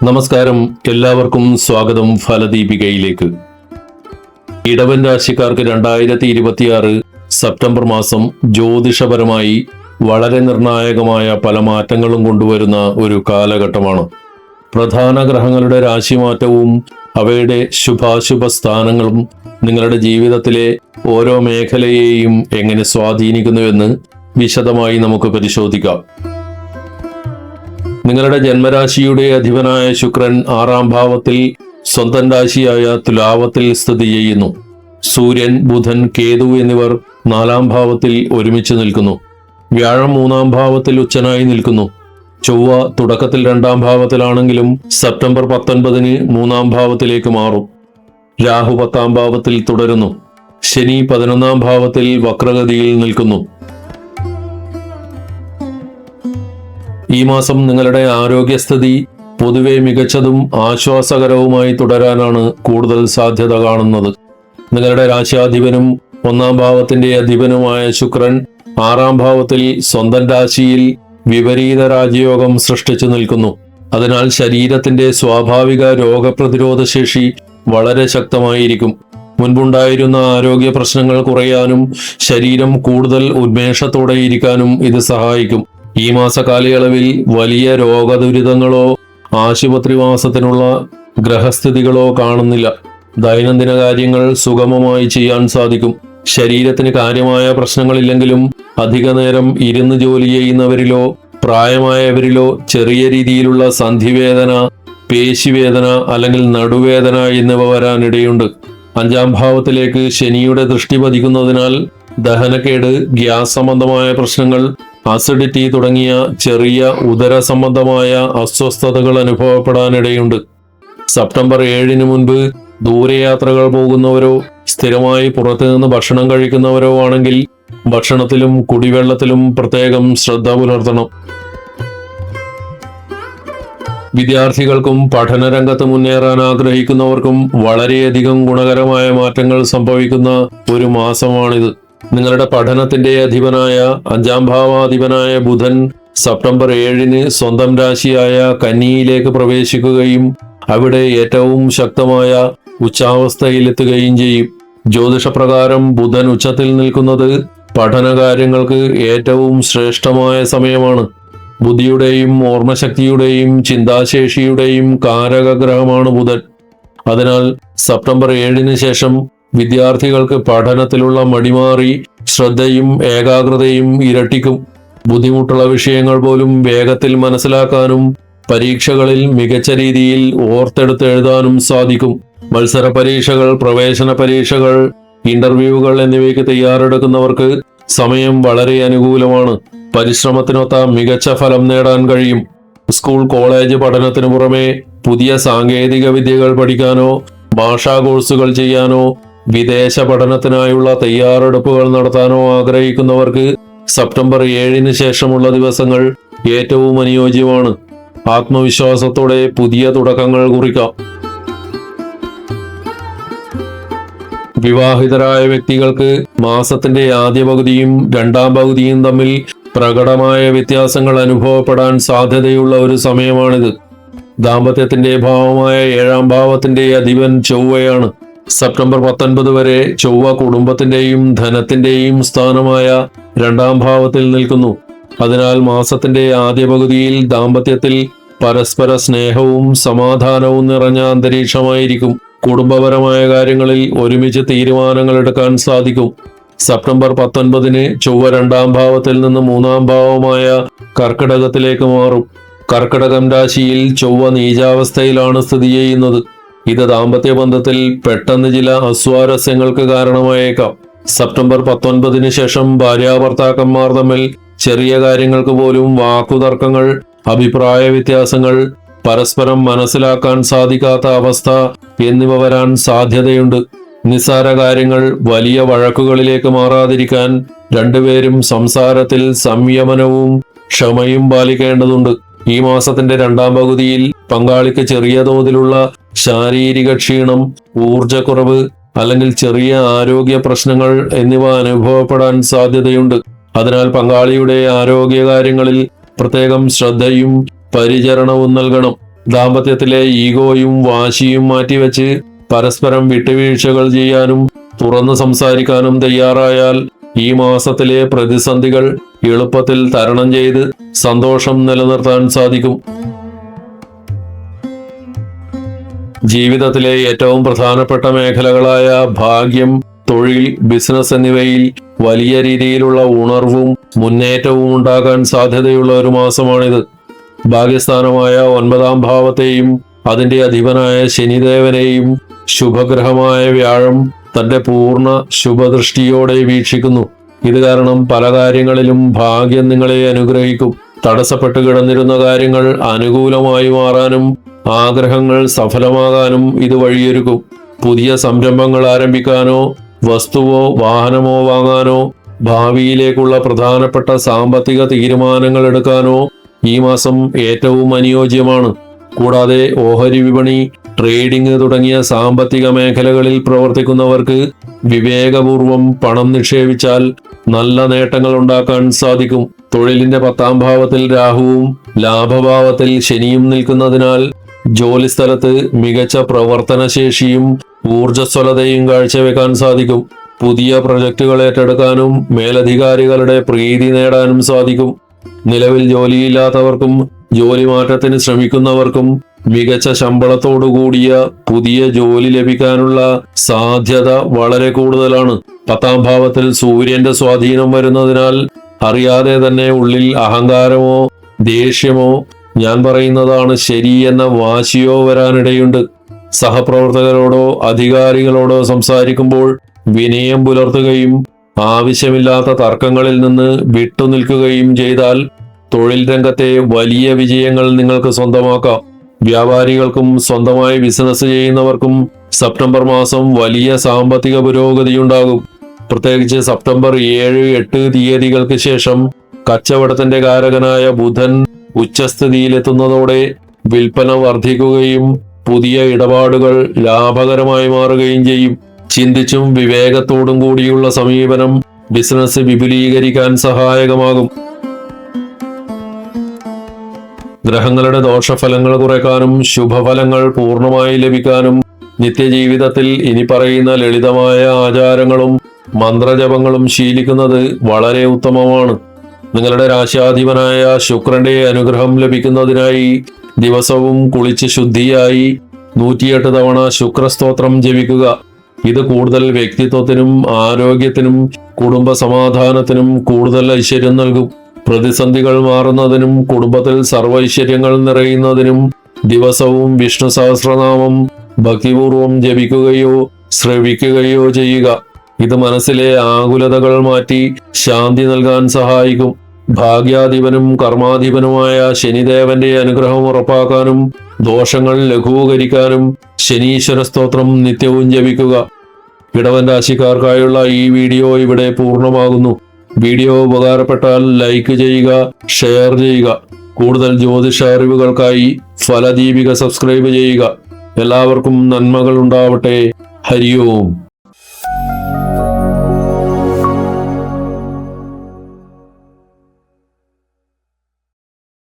നമസ്കാരം, എല്ലാവർക്കും സ്വാഗതം ഫലദീപികയിലേക്ക്. ഇടവൻ രാശിക്കാർക്ക് 2026 സെപ്റ്റംബർ മാസം ജ്യോതിഷപരമായി വളരെ നിർണായകമായ പല മാറ്റങ്ങളും കൊണ്ടുവരുന്ന ഒരു കാലഘട്ടമാണ്. പ്രധാന ഗ്രഹങ്ങളുടെ രാശിമാറ്റവും അവയുടെ ശുഭാശുഭ സ്ഥാനങ്ങളും നിങ്ങളുടെ ജീവിതത്തിലെ ഓരോ മേഖലയെയും എങ്ങനെ സ്വാധീനിക്കുന്നുവെന്ന് വിശദമായി നമുക്ക് പരിശോധിക്കാം. നിങ്ങളുടെ ജന്മരാശിയുടെ അധിപനായ ശുക്രൻ 6ാം ഭാവത്തിൽ സ്വന്തം രാശിയായ തുലാവത്തിൽ സ്ഥിതി ചെയ്യുന്നു. സൂര്യൻ, ബുധൻ, കേതു എന്നിവർ 4ാം ഭാവത്തിൽ ഒരുമിച്ച് നിൽക്കുന്നു. വ്യാഴം 3ാം ഭാവത്തിൽ ഉച്ചനായി നിൽക്കുന്നു. ചൊവ്വ തുടക്കത്തിൽ 2ാം ഭാവത്തിലാണെങ്കിലും സെപ്റ്റംബർ 19-ന് 3ാം ഭാവത്തിലേക്ക് മാറും. രാഹു 10ാം ഭാവത്തിൽ തുടരുന്നു. ശനി 11ാം ഭാവത്തിൽ വക്രഗതിയിൽ നിൽക്കുന്നു. ഈ മാസം നിങ്ങളുടെ ആരോഗ്യസ്ഥിതി പൊതുവെ മികച്ചതും ആശ്വാസകരവുമായി തുടരാനാണ് കൂടുതൽ സാധ്യത കാണുന്നത്. നിങ്ങളുടെ രാശിയാധിപനും 1ാം ഭാവത്തിന്റെ അധിപനുമായ ശുക്രൻ 6ാം ഭാവത്തിൽ സ്വന്തം രാശിയിൽ വിപരീത രാജയോഗം സൃഷ്ടിച്ചു നിൽക്കുന്നു. അതിനാൽ ശരീരത്തിന്റെ സ്വാഭാവിക രോഗപ്രതിരോധ ശേഷി വളരെ ശക്തമായിരിക്കും. മുൻപുണ്ടായിരുന്ന ആരോഗ്യ പ്രശ്നങ്ങൾ കുറയാനും ശരീരം കൂടുതൽ ഉന്മേഷത്തോടെ ഇരിക്കാനും ഇത് സഹായിക്കും. ഈ മാസ കാലയളവിൽ വലിയ രോഗദുരിതങ്ങളോ ആശുപത്രിവാസത്തിനുള്ള ഗ്രഹസ്ഥിതികളോ കാണുന്നില്ല. ദൈനംദിന കാര്യങ്ങൾ സുഗമമായി ചെയ്യാൻ സാധിക്കും. ശരീരത്തിന് കാര്യമായ പ്രശ്നങ്ങളില്ലെങ്കിലും അധിക നേരം ഇരുന്ന് ജോലി ചെയ്യുന്നവരിലോ പ്രായമായവരിലോ ചെറിയ രീതിയിലുള്ള സന്ധിവേദന, പേശിവേദന അല്ലെങ്കിൽ നടുവേദന എന്നിവ വരാനിടയുണ്ട്. 5ാം ഭാവത്തിലേക്ക് ശനിയുടെ ദൃഷ്ടി പതിക്കുന്നതിനാൽ ദഹനക്കേട്, ഗ്യാസ് സംബന്ധമായ പ്രശ്നങ്ങൾ, അസിഡിറ്റി തുടങ്ങിയ ചെറിയ ഉദര സംബന്ധമായ അസ്വസ്ഥതകൾ അനുഭവപ്പെടാനിടയുണ്ട്. സെപ്റ്റംബർ 7-ന് മുൻപ് ദൂരയാത്രകൾ പോകുന്നവരോ സ്ഥിരമായി പുറത്തുനിന്ന് ഭക്ഷണം കഴിക്കുന്നവരോ ആണെങ്കിൽ ഭക്ഷണത്തിലും കുടിവെള്ളത്തിലും പ്രത്യേകം ശ്രദ്ധ പുലർത്തണം. വിദ്യാർത്ഥികൾക്കും പഠനരംഗത്ത് മുന്നേറാൻ ആഗ്രഹിക്കുന്നവർക്കും വളരെയധികം ഗുണകരമായ മാറ്റങ്ങൾ സംഭവിക്കുന്ന ഒരു മാസമാണിത്. നിങ്ങളുടെ പഠനത്തിന്റെ അധിപനായ 5ാം ഭാവാധിപനായ ബുധൻ സെപ്റ്റംബർ 7-ന് സ്വന്തം രാശിയായ കന്നിയിലേക്ക് പ്രവേശിക്കുകയും അവിടെ ഏറ്റവും ശക്തമായ ഉച്ചാവസ്ഥയിലെത്തുകയും ചെയ്യും. ജ്യോതിഷപ്രകാരം ബുധൻ ഉച്ചത്തിൽ നിൽക്കുന്നത് പഠനകാര്യങ്ങൾക്ക് ഏറ്റവും ശ്രേഷ്ഠമായ സമയമാണ്. ബുദ്ധിയുടെയും ഓർമ്മശക്തിയുടെയും ചിന്താശേഷിയുടെയും കാരകഗ്രഹമാണ് ബുധൻ. അതിനാൽ സെപ്റ്റംബർ 7-ന് ശേഷം വിദ്യാർത്ഥികൾക്ക് പഠനത്തിലുള്ള മടിമാറി ശ്രദ്ധയും ഏകാഗ്രതയും ഇരട്ടിക്കും. ബുദ്ധിമുട്ടുള്ള വിഷയങ്ങൾ പോലും വേഗത്തിൽ മനസ്സിലാക്കാനും പരീക്ഷകളിൽ മികച്ച രീതിയിൽ ഓർത്തെടുത്ത് എഴുതാനും സാധിക്കും. മത്സര പരീക്ഷകൾ, പ്രവേശന പരീക്ഷകൾ, ഇന്റർവ്യൂകൾ എന്നിവയ്ക്ക് തയ്യാറെടുക്കുന്നവർക്ക് സമയം വളരെ അനുകൂലമാണ്. പരിശ്രമത്തിനൊത്ത മികച്ച ഫലം നേടാൻ കഴിയും. സ്കൂൾ, കോളേജ് പഠനത്തിനു പുറമെ പുതിയ സാങ്കേതിക വിദ്യകൾ പഠിക്കാനോ ഭാഷാ കോഴ്സുകൾ ചെയ്യാനോ വിദേശ പഠനത്തിനായുള്ള തയ്യാറെടുപ്പുകൾ നടത്താനോ ആഗ്രഹിക്കുന്നവർക്ക് സെപ്റ്റംബർ 7-ന് ശേഷമുള്ള ദിവസങ്ങൾ ഏറ്റവും അനുയോജ്യമാണ്. ആത്മവിശ്വാസത്തോടെ പുതിയ തുടക്കങ്ങൾ കുറിക്കാം. വിവാഹിതരായ വ്യക്തികൾക്ക് മാസത്തിന്റെ ആദ്യ പകുതിയും 2ാം പകുതിയും തമ്മിൽ പ്രകടമായ വ്യത്യാസങ്ങൾ അനുഭവപ്പെടാൻ സാധ്യതയുള്ള ഒരു സമയമാണിത്. ദാമ്പത്യത്തിന്റെ ഭാവമായ 7ാം ഭാവത്തിന്റെ അധിപൻ ചൊവ്വയാണ്. സെപ്റ്റംബർ 19 വരെ ചൊവ്വ കുടുംബത്തിന്റെയും ധനത്തിന്റെയും സ്ഥാനമായ 2ാം ഭാവത്തിൽ നിൽക്കുന്നു. അതിനാൽ മാസത്തിന്റെ ആദ്യ പകുതിയിൽ ദാമ്പത്യത്തിൽ പരസ്പര സ്നേഹവും സമാധാനവും നിറഞ്ഞ അന്തരീക്ഷമായിരിക്കും. കുടുംബപരമായ കാര്യങ്ങളിൽ ഒരുമിച്ച് തീരുമാനങ്ങൾ എടുക്കാൻ സാധിക്കും. സെപ്റ്റംബർ 19-ന് ചൊവ്വ 2ാം ഭാവത്തിൽ നിന്ന് 3ാം ഭാവമായ കർക്കിടകത്തിലേക്ക് മാറും. കർക്കിടകം രാശിയിൽ ചൊവ്വ നീചാവസ്ഥയിലാണ് സ്ഥിതി ചെയ്യുന്നത്. ഇത് ദാമ്പത്യ ബന്ധത്തിൽ പെട്ടെന്ന് ചില അസ്വാരസ്യങ്ങൾക്ക് കാരണമായേക്കാം. സെപ്റ്റംബർ 19-ന് ശേഷം ഭാര്യാഭർത്താക്കന്മാർ തമ്മിൽ ചെറിയ കാര്യങ്ങൾക്ക് പോലും വാക്കുതർക്കങ്ങൾ, അഭിപ്രായ വ്യത്യാസങ്ങൾ, പരസ്പരം മനസ്സിലാക്കാൻ സാധിക്കാത്ത അവസ്ഥ എന്നിവ വരാൻ സാധ്യതയുണ്ട്. നിസ്സാര കാര്യങ്ങൾ വലിയ വഴക്കുകളിലേക്ക് മാറാതിരിക്കാൻ രണ്ടുപേരും സംസാരത്തിൽ സംയമനവും ക്ഷമയും പാലിക്കേണ്ടതുണ്ട്. ഈ മാസത്തിന്റെ 2ാം പകുതിയിൽ പങ്കാളിക്ക് ചെറിയ തോതിലുള്ള ശാരീരിക ക്ഷീണം, ഊർജക്കുറവ് അല്ലെങ്കിൽ ചെറിയ ആരോഗ്യ പ്രശ്നങ്ങൾ എന്നിവ അനുഭവപ്പെടാൻ സാധ്യതയുണ്ട്. അതിനാൽ പങ്കാളിയുടെ ആരോഗ്യകാര്യങ്ങളിൽ പ്രത്യേകം ശ്രദ്ധയും പരിചരണവും നൽകണം. ദാമ്പത്യത്തിലെ ഈഗോയും വാശിയും മാറ്റിവെച്ച് പരസ്പരം വിട്ടുവീഴ്ചകൾ ചെയ്യാനും തുറന്നു സംസാരിക്കാനും തയ്യാറായാൽ ഈ മാസത്തിലെ പ്രതിസന്ധികൾ എളുപ്പത്തിൽ തരണം ചെയ്ത് സന്തോഷം നിലനിർത്താൻ സാധിക്കും. ജീവിതത്തിലെ ഏറ്റവും പ്രധാനപ്പെട്ട മേഖലകളായ ഭാഗ്യം, തൊഴിൽ, ബിസിനസ് എന്നിവയിൽ വലിയ രീതിയിലുള്ള ഉണർവും മുന്നേറ്റവും ഉണ്ടാകാൻ സാധ്യതയുള്ള ഒരു മാസമാണിത്. ഭാഗ്യസ്ഥാനമായ 9-ാം ഭാവത്തെയും അതിന്റെ അധിപനായ ശനിദേവനെയും ശുഭഗ്രഹമായ വ്യാഴം തന്റെ പൂർണ്ണ ശുഭദൃഷ്ടിയോടെ വീക്ഷിക്കുന്നു. ഇത് കാരണം പല കാര്യങ്ങളിലും ഭാഗ്യം നിങ്ങളെ അനുഗ്രഹിക്കും. തടസ്സപ്പെട്ട് കിടന്നിരുന്ന കാര്യങ്ങൾ അനുകൂലമായി മാറാനും ആഗ്രഹങ്ങൾ സഫലമാകാനും ഇത് വഴിയൊരുക്കും. പുതിയ സംരംഭങ്ങൾ ആരംഭിക്കാനോ വസ്തുവോ വാഹനമോ വാങ്ങാനോ ഭാവിയിലേക്കുള്ള പ്രധാനപ്പെട്ട സാമ്പത്തിക തീരുമാനങ്ങൾ എടുക്കാനോ ഈ മാസം ഏറ്റവും അനുയോജ്യമാണ്. കൂടാതെ ഓഹരി വിപണി, ട്രേഡിംഗ് തുടങ്ങിയ സാമ്പത്തിക മേഖലകളിൽ പ്രവർത്തിക്കുന്നവർക്ക് വിവേകപൂർവം പണം നിക്ഷേപിച്ചാൽ നല്ല നേട്ടങ്ങൾ ഉണ്ടാക്കാൻ സാധിക്കും. തൊഴിലിന്റെ 10-ാം ഭാവത്തിൽ രാഹുവും ലാഭഭാവത്തിൽ ശനിയും നിൽക്കുന്നതിനാൽ ജോലിസ്ഥലത്ത് മികച്ച പ്രവർത്തനശേഷിയും ഊർജ്ജസ്വലതയും കാഴ്ചവെക്കാൻ സാധിക്കും. പുതിയ പ്രൊജക്ടുകൾ ഏറ്റെടുക്കാനും മേലധികാരികളുടെ പ്രീതി നേടാനും സാധിക്കും. നിലവിൽ ജോലിയില്ലാത്തവർക്കും ജോലി മാറ്റത്തിന് ശ്രമിക്കുന്നവർക്കും മികച്ച ശമ്പളത്തോടുകൂടിയ പുതിയ ജോലി ലഭിക്കാനുള്ള സാധ്യത വളരെ കൂടുതലാണ്. 10-ാം ഭാവത്തിൽ സൂര്യന്റെ സ്വാധീനം വരുന്നതിനാൽ അറിയാതെ തന്നെ ഉള്ളിൽ അഹങ്കാരമോ ദേഷ്യമോ ഞാൻ പറയുന്നതാണ് ശരി എന്ന വാശിയോ വരാനിടയുണ്ട്. സഹപ്രവർത്തകരോടോ അധികാരികളോടോ സംസാരിക്കുമ്പോൾ വിനയം പുലർത്തുകയും ആവശ്യമില്ലാത്ത തർക്കങ്ങളിൽ നിന്ന് വിട്ടുനിൽക്കുകയും ചെയ്താൽ തൊഴിൽ രംഗത്തെ വലിയ വിജയങ്ങൾ നിങ്ങൾക്ക് സ്വന്തമാക്കാം. വ്യാപാരികൾക്കും സ്വന്തമായി ബിസിനസ് ചെയ്യുന്നവർക്കും സെപ്റ്റംബർ മാസം വലിയ സാമ്പത്തിക പുരോഗതിയുണ്ടാകും. പ്രത്യേകിച്ച് സെപ്റ്റംബർ 7-8 തീയതികൾക്ക് ശേഷം കച്ചവടത്തിന്റെ കാരകനായ ബുധൻ ഉച്ചസ്ഥിതിയിലെത്തുന്നതോടെ വിൽപ്പന വർദ്ധിക്കുകയും പുതിയ ഇടപാടുകൾ ലാഭകരമായി മാറുകയും ചെയ്യും. ചിന്തിച്ചും വിവേകത്തോടും കൂടിയുള്ള സമീപനം ബിസിനസ് വിപുലീകരിക്കാൻ സഹായകമാകും. ഗ്രഹങ്ങളുടെ ദോഷഫലങ്ങൾ കുറയ്ക്കാനും ശുഭഫലങ്ങൾ പൂർണ്ണമായി ലഭിക്കാനും നിത്യജീവിതത്തിൽ ഇനി പറയുന്ന ലളിതമായ ആചാരങ്ങളും മന്ത്രജപങ്ങളും ശീലിക്കുന്നത് വളരെ ഉത്തമമാണ്. നിങ്ങളുടെ രാശിയാധിപനായ ശുക്രന്റെ അനുഗ്രഹം ലഭിക്കുന്നതിനായി ദിവസവും കുളിച്ച് ശുദ്ധിയായി 108 തവണ ശുക്രസ്തോത്രം ജപിക്കുക. ഇത് കൂടുതൽ വ്യക്തിത്വത്തിനും ആരോഗ്യത്തിനും കുടുംബ സമാധാനത്തിനും കൂടുതൽ ഐശ്വര്യം നൽകും. പ്രതിസന്ധികൾ മാറുന്നതിനും കുടുംബത്തിൽ സർവൈശ്വര്യങ്ങൾ നിറയുന്നതിനും ദിവസവും വിഷ്ണു സഹസ്രനാമം ഭക്തിപൂർവം ജപിക്കുകയോ ശ്രവിക്കുകയോ ചെയ്യുക. ഇത് മനസ്സിലെ ആകുലതകൾ മാറ്റി ശാന്തി നൽകാൻ സഹായിക്കും. ഭാഗ്യാധിപനും കർമാധിപനുമായ ശനിദേവന്റെ അനുഗ്രഹം ഉറപ്പാക്കാനും ദോഷങ്ങൾ ലഘൂകരിക്കാനും ശനീശ്വര സ്തോത്രം നിത്യവും ജപിക്കുക. ഇടവൻ രാശിക്കാർക്കായുള്ള ഈ വീഡിയോ ഇവിടെ പൂർണ്ണമാകുന്നു. വീഡിയോ ഉപകാരപ്പെട്ടാൽ ലൈക്ക് ചെയ്യുക, ഷെയർ ചെയ്യുക. കൂടുതൽ ജ്യോതിഷ അറിവുകൾക്കായി ഫലദീപിക സബ്സ്ക്രൈബ് ചെയ്യുക. എല്ലാവർക്കും നന്മകൾ ഉണ്ടാവട്ടെ. ഹരി ഓം.